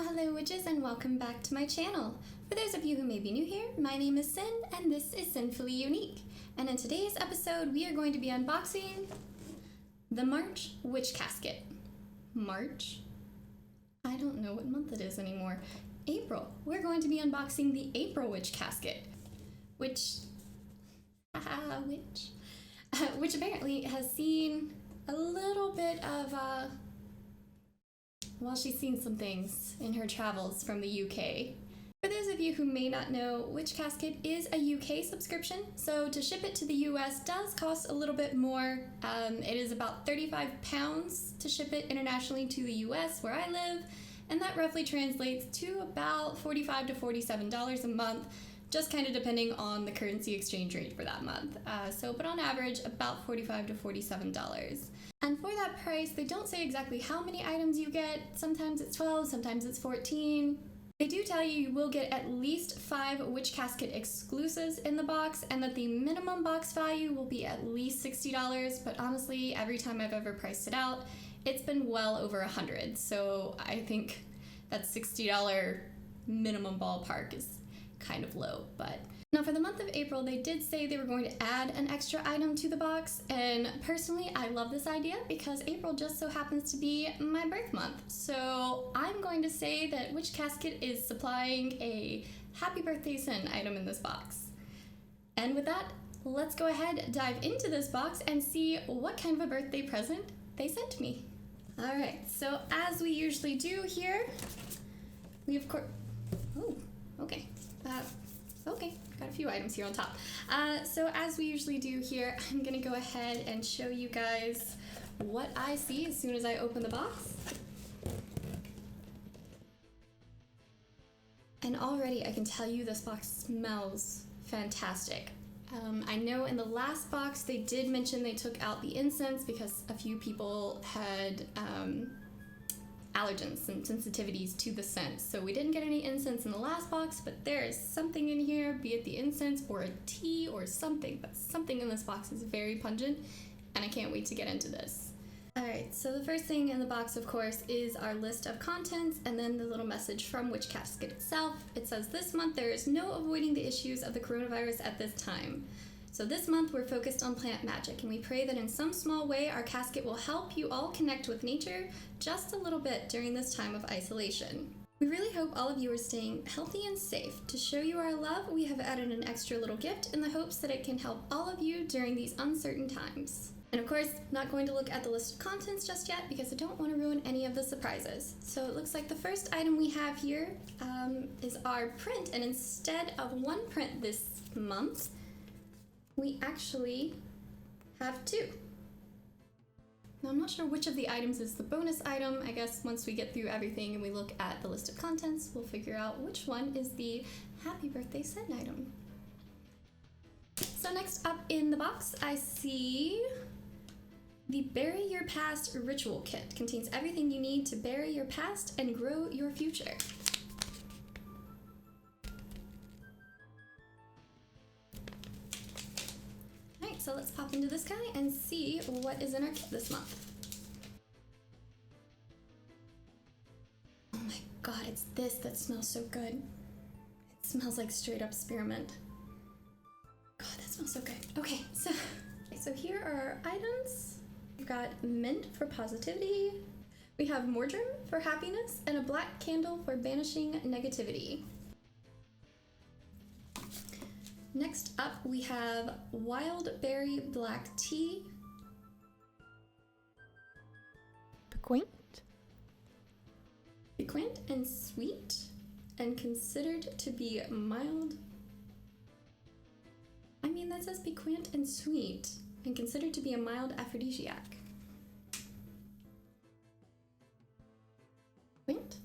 Well, hello witches, and welcome back to my channel. For those of you who may be new here, my name is Sin and this is Sinfully Unique. And in today's episode we are going to be unboxing the March Witch Casket. March? I don't know what month it is anymore. April. We're going to be unboxing the April Witch Casket, which apparently has seen a little bit of well, she's seen some things in her travels from the UK. For those of you who may not know, Witch Casket is a UK subscription, so to ship it to the US does cost a little bit more. It is about £35 to ship it internationally to the US where I live, and that roughly translates to about $45 to $47 a month, just kind of depending on the currency exchange rate for that month. But on average, about $45 to $47. And for that price, they don't say exactly how many items you get. Sometimes it's 12, sometimes it's 14. They do tell you you will get at least 5 Witch Casket exclusives in the box, and that the minimum box value will be at least $60, but honestly, every time I've ever priced it out, it's been well over $100. So I think that $60 minimum ballpark is kind of low. But now for the month of April, they did say they were going to add an extra item to the box, and personally I love this idea because April just so happens to be my birth month. So I'm going to say that Witch Casket is supplying a happy birthday Sin item in this box. And with that, let's go ahead, dive into this box and see what kind of a birthday present they sent me. Alright, so as we usually do here, we of course... Oh, okay. Okay, got a few items here on top. So as we usually do here, I'm gonna go ahead and show you guys what I see as soon as I open the box. And already I can tell you this box smells fantastic. I know in the last box they did mention they took out the incense because a few people had allergens and sensitivities to the scent. So we didn't get any incense in the last box, but there is something in here, be it the incense or a tea or something, but something in this box is very pungent, and I can't wait to get into this. Alright, so the first thing in the box, of course, is our list of contents, and then the little message from Witch Casket itself. It says, this month there is no avoiding the issues of the coronavirus at this time. So this month we're focused on plant magic, and we pray that in some small way our casket will help you all connect with nature just a little bit during this time of isolation. We really hope all of you are staying healthy and safe. To show you our love, we have added an extra little gift in the hopes that it can help all of you during these uncertain times. And of course, not going to look at the list of contents just yet because I don't want to ruin any of the surprises. So it looks like the first item we have here is our print, and instead of one print this month, we actually have 2. Now I'm not sure which of the items is the bonus item. I guess once we get through everything and we look at the list of contents, we'll figure out which one is the happy birthday Sin item. So next up in the box, I see the Bury Your Past Ritual Kit. Contains everything you need to bury your past and grow your future. So let's pop into this guy and see what is in our kit this month. Oh my god, it's this that smells so good. It smells like straight up spearmint. God, that smells so good. Okay, so here are our items. We've got mint for positivity. We have marjoram for happiness and a black candle for banishing negativity. Next up, we have wild berry black tea. Piquant and sweet, and considered to be mild. I mean, that says piquant and sweet, and considered to be a mild aphrodisiac. Piquant?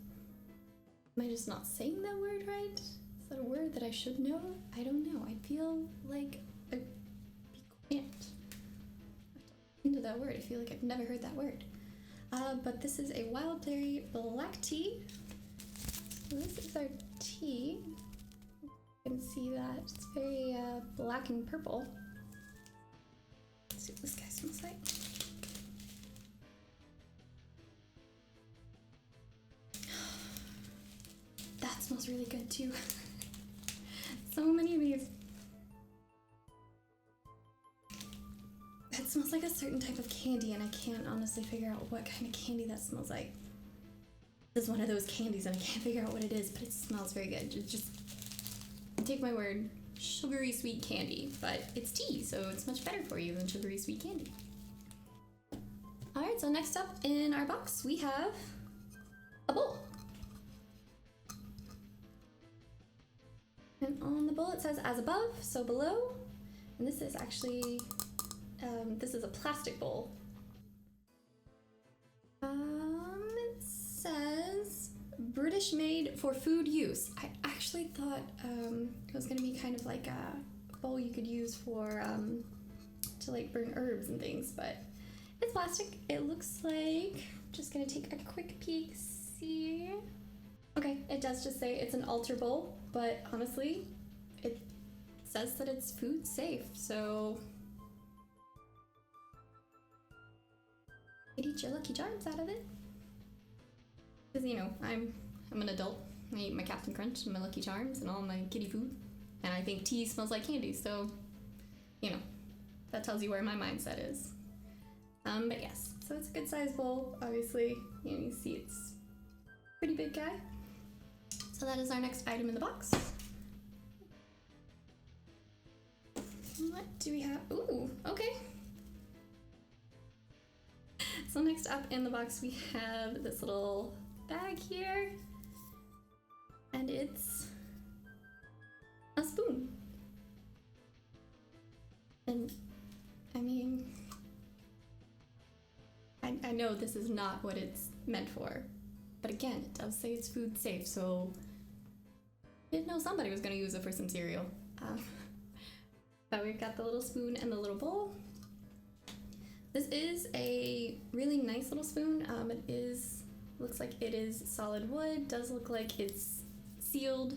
Am I just not saying that word right? Is that a word that I should know? I don't know. I feel like a piquant. Into that word. I feel like I've never heard that word. But this is a wild berry black tea. So this is our tea. You can see that it's very black and purple. Let's see what this guy smells like. that smells really good too. So many of these. That smells like a certain type of candy, and I can't honestly figure out what kind of candy that smells like. This is one of those candies, and I can't figure out what it is, but it smells very good. Just take my word, sugary sweet candy, but it's tea, so it's much better for you than sugary sweet candy. All right, so next up in our box, we have a bowl. And on the bowl, it says as above, so below. And this is actually, this is a plastic bowl. It says British made for food use. I actually thought it was gonna be kind of like a bowl you could use for, to like burn herbs and things, but it's plastic. It looks like, just gonna take a quick peek, see. Okay, it does just say it's an altar bowl, but honestly, it says that it's food safe, so you can eat your Lucky Charms out of it. Because, you know, I'm an adult. I eat my Captain Crunch and my Lucky Charms and all my kitty food. And I think tea smells like candy, so, you know, that tells you where my mindset is. But yes, so it's a good size bowl. Obviously, you know, you see it's a pretty big guy. So that is our next item in the box. What do we have? Ooh, okay. So next up in the box, we have this little bag here. And it's a spoon. And I mean, I know this is not what it's meant for, but again, it does say it's food safe, so I didn't know somebody was going to use it for some cereal. But we've got the little spoon and the little bowl. This is a really nice little spoon. Looks like it is solid wood. Does look like it's sealed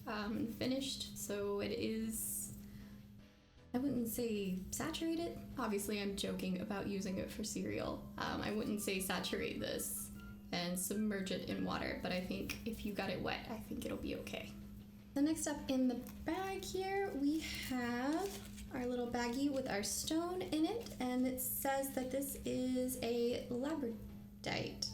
and finished, so it is, I wouldn't say saturate it. Obviously, I'm joking about using it for cereal. I wouldn't say saturate this and submerge it in water, but I think if you got it wet, I think it'll be okay. So next up in the bag here, we have our little baggie with our stone in it, and it says that this is a labradorite.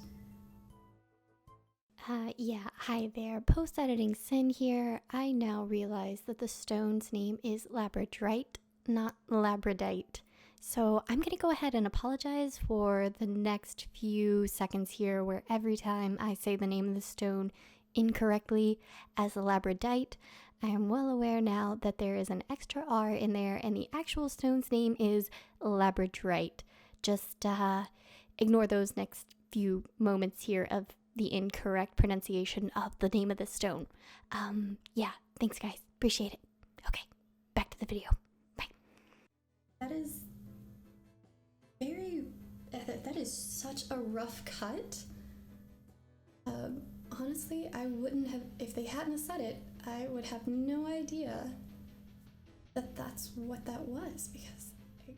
Yeah, hi there. Post-editing Sin here. I now realize that the stone's name is labradorite, not labradite. So I'm going to go ahead and apologize for the next few seconds here where every time I say the name of the stone incorrectly as labradite. I am well aware now that there is an extra R in there and the actual stone's name is labradorite. Just ignore those next few moments here of the incorrect pronunciation of the name of the stone. Yeah, thanks guys. Appreciate it. Okay, back to the video. Bye. That is such a rough cut. Honestly, I wouldn't have, if they hadn't said it, I would have no idea that that's what that was, because I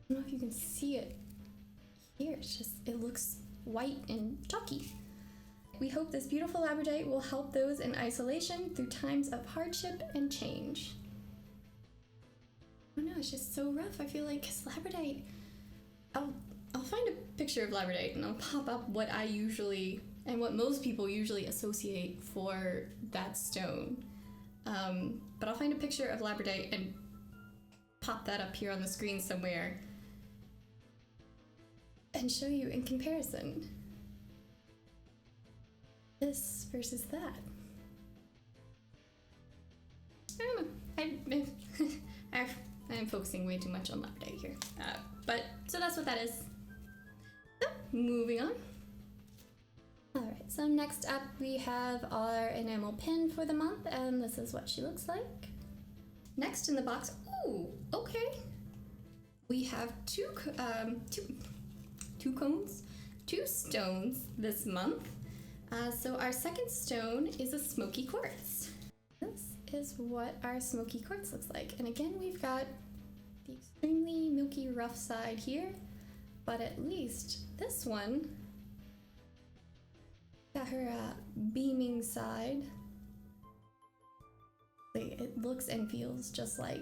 don't know if you can see it here. It's just, it looks white and chalky. We hope this beautiful labradorite will help those in isolation through times of hardship and change. Oh no, it's just so rough. I feel like, 'cause labradorite, I'll find a picture of labradorite and I'll pop up what I usually, and what most people usually associate for that stone. But I'll find a picture of labradorite and pop that up here on the screen somewhere and show you in comparison. This versus that. I don't know. I'm focusing way too much on labradorite here. But, so that's what that is. So, moving on. Alright, so next up we have our enamel pin for the month, and this is what she looks like. Next in the box, ooh, okay. We have two stones this month. So our second stone is a smoky quartz. This is what our smoky quartz looks like. And again, we've got the extremely milky rough side here, but at least this one got her beaming side. It looks and feels just like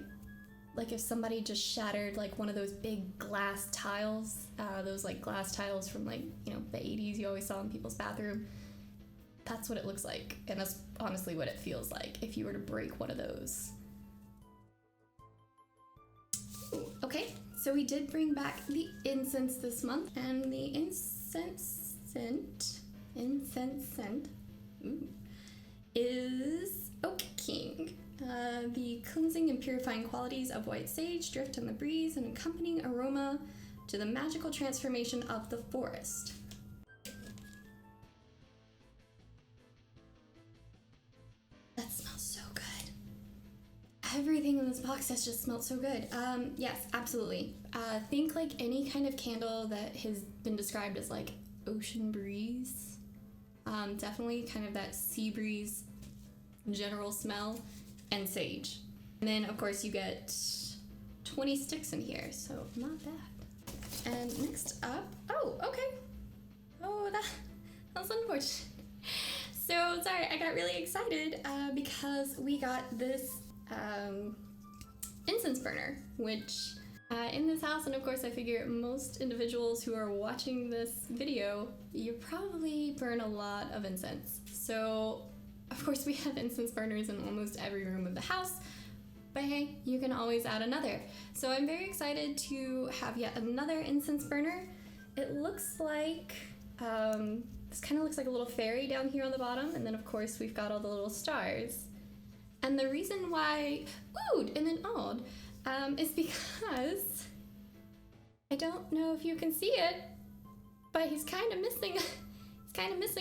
if somebody just shattered like one of those big glass tiles, those like glass tiles from like, you know, the 80s you always saw in people's bathroom. That's what it looks like, and that's honestly what it feels like if you were to break one of those. Ooh, okay, so we did bring back the incense this month, and the incense scent is Oak King. The cleansing and purifying qualities of white sage drift on the breeze, an accompanying aroma to the magical transformation of the forest. That smells so good. Everything in this box has just smelled so good. Yes, absolutely. Think like any kind of candle that has been described as like ocean breeze. Definitely kind of that sea breeze general smell, and sage. And then of course you get 20 sticks in here, so not bad. And next up, oh, okay. Oh, that's unfortunate. So sorry, I got really excited because we got this incense burner, which in this house, and of course I figure most individuals who are watching this video, you probably burn a lot of incense. So of course we have incense burners in almost every room of the house, but hey, you can always add another. So I'm very excited to have yet another incense burner. It looks like, this kind of looks like a little fairy down here on the bottom, and then of course we've got all the little stars. And the reason why, ood and then odd, is because, I don't know if you can see it, but he's kind of missing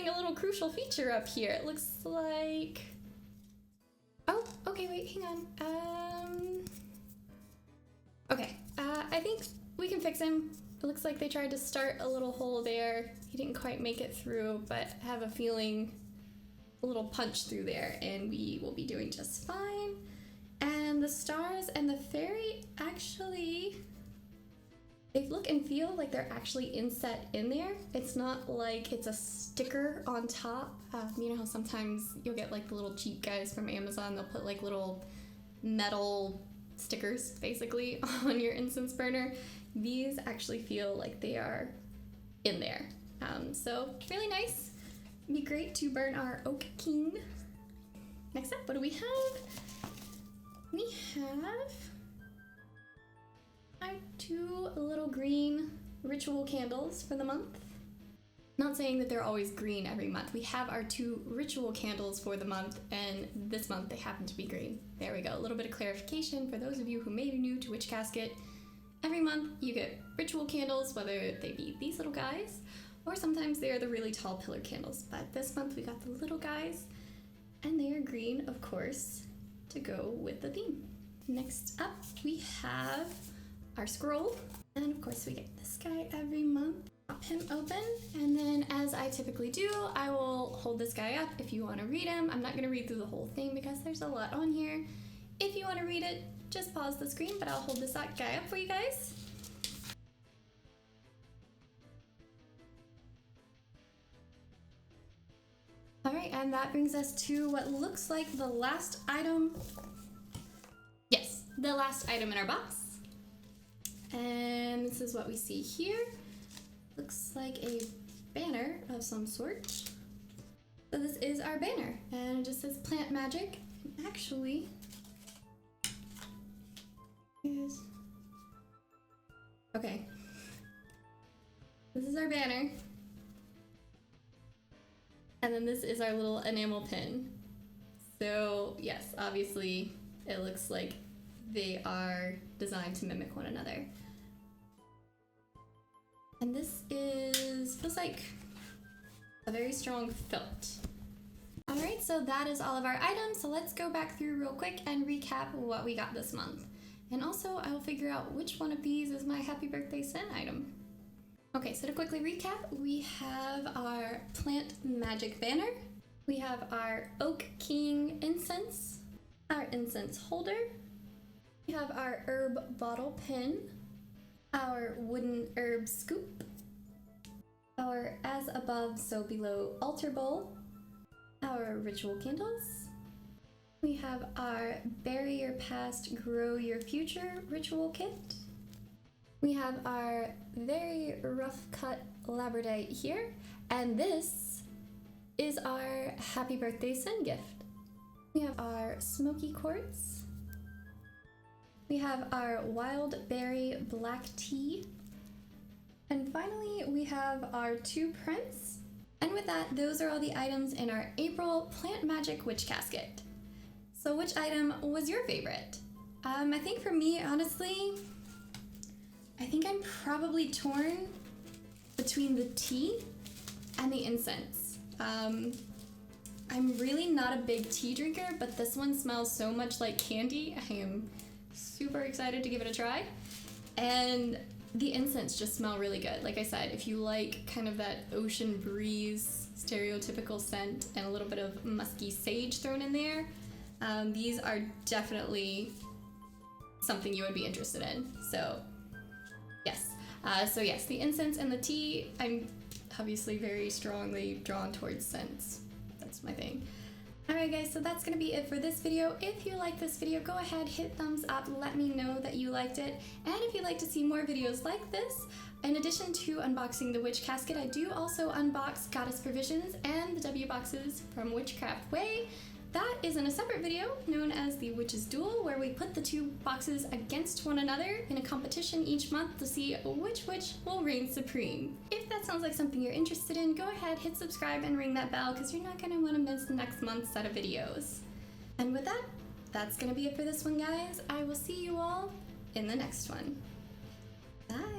a little crucial feature up here. It looks like, oh, okay, wait, hang on. Okay, I think we can fix him. It looks like they tried to start a little hole there. He didn't quite make it through, but I have a feeling a little punch through there and we will be doing just fine. And the stars and the fairy actually, they look and feel like they're actually inset in there. It's not like it's a sticker on top. You know how sometimes you'll get like the little cheap guys from Amazon, they'll put like little metal stickers basically on your incense burner. These actually feel like they are in there. So really nice. It'd be great to burn our Oak King. Next up, what do we have? We have our 2 little green ritual candles for the month. Not saying that they're always green every month. We have our 2 ritual candles for the month, and this month they happen to be green. There we go, a little bit of clarification for those of you who may be new to Witch Casket. Every month you get ritual candles, whether they be these little guys, or sometimes they are the really tall pillar candles. But this month we got the little guys, and they are green, of course, to go with the theme. Next up, we have our scroll, and of course we get this guy every month. Pop him open, and then as I typically do, I will hold this guy up if you want to read him. I'm not going to read through the whole thing because there's a lot on here. If you want to read it, just pause the screen, but I'll hold this guy up for you guys. Alright, and that brings us to what looks like the last item. Yes, the last item in our box. And this is what we see here. Looks like a banner of some sort. So this is our banner, and it just says Plant Magic. And actually, okay. This is our banner. And then this is our little enamel pin. So yes, obviously it looks like they are designed to mimic one another. And this feels like a very strong felt. All right, so that is all of our items. So let's go back through real quick and recap what we got this month. And also I will figure out which one of these is my happy birthday scent item. Okay, so to quickly recap, we have our Plant Magic banner. We have our Oak King incense, our incense holder. We have our herb bottle pin, our wooden herb scoop, our as above so below altar bowl, our ritual candles, We have our Bury Your Past, Grow Your Future ritual kit. We have our very rough cut labradorite here, and this is our happy birthday sun gift. We have our smoky quartz. We have our wild berry black tea. And finally, we have our 2 prints. And with that, those are all the items in our April Plant Magic Witch Casket. So which item was your favorite? I think for me, honestly, I think I'm probably torn between the tea and the incense. I'm really not a big tea drinker, but this one smells so much like candy. I am super excited to give it a try. And the incense just smell really good. Like I said, if you like kind of that ocean breeze, stereotypical scent, and a little bit of musky sage thrown in there, these are definitely something you would be interested in. So yes. The incense and the tea, I'm obviously very strongly drawn towards scents. That's my thing. Alright guys, so that's gonna be it for this video. If you like this video, go ahead, hit thumbs up, let me know that you liked it. And if you'd like to see more videos like this, in addition to unboxing the Witch Casket, I do also unbox Goddess Provisions and the W boxes from Witchcraft Way. That is in a separate video known as the Witch's Duel, where we put the 2 boxes against one another in a competition each month to see which witch will reign supreme. If that sounds like something you're interested in, go ahead, hit subscribe and ring that bell because you're not going to want to miss next month's set of videos. And with that, that's going to be it for this one, guys. I will see you all in the next one. Bye!